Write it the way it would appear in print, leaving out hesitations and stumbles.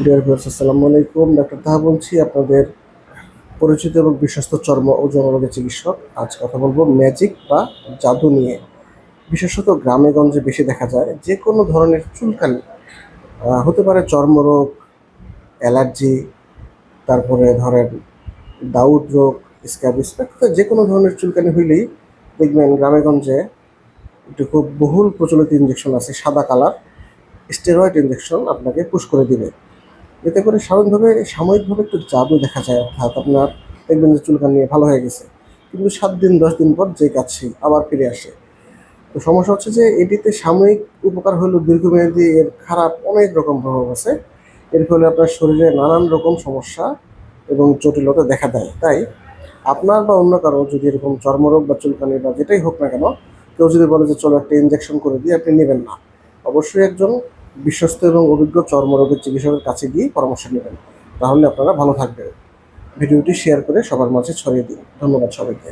Dear viewers, আসসালামু আলাইকুম। Doctor তাহা বলছি, আপনাদের পরিচিত এবং বিশ্বস্ত চর্ম ও যৌনরোগের চিকিৎসক। আজ কথা বলবো ম্যাজিক বা জাদু নিয়ে। বিশেষত গ্রামে গঞ্জে বেশি দেখা যায় যে কোনো ধরনের চুলকানি, হতে পারে চর্মরোগ, অ্যালার্জি, তারপরে ধরেন দাউদ রোগ, স্ক্যাবিস, যে কোনো ধরনের চুলকানি হইলেই দেখবেন গ্রামে গঞ্জে একটু খুব বহুল প্রচলিত ইঞ্জেকশন আছে, সাদা কালার স্টেরয়েড ইঞ্জেকশন আপনাকে পুশ করে দিবে। এতে করে সাময়িকভাবে একটু জাদু দেখা যায়, অর্থাৎ আপনার দেখবেন যে চুলকানি নিয়ে ভালো হয়ে গেছে, কিন্তু 7 দিন 10 দিন পর যে কাছে আবার ফিরে আসে। তো সমস্যা হচ্ছে যে এটিতে সাময়িক উপকার হলেও দীর্ঘমেয়াদী এর খারাপ অনেক রকম প্রভাব আছে। এর ফলে আপনার শরীরে নানান রকম সমস্যা এবং জটিলতা দেখা দেয়। তাই আপনার বা অন্য কারো যদি এরকম চর্মরোগ বা চুলকানি বা যেটাই হোক না কেন, কেউ যদি বলে যে চলো একটা ইনজেকশন করে দিই, আপনি নেবেন না। অবশ্যই একজন বিশ্বস্ত এবং অভিজ্ঞ চর্মরোগের চিকিৎসকের কাছে গিয়ে পরামর্শ নেবেন, তাহলে আপনারা ভালো থাকবেন। ভিডিওটি শেয়ার করে সবার মাঝে ছড়িয়ে দিন। ধন্যবাদ সবাইকে।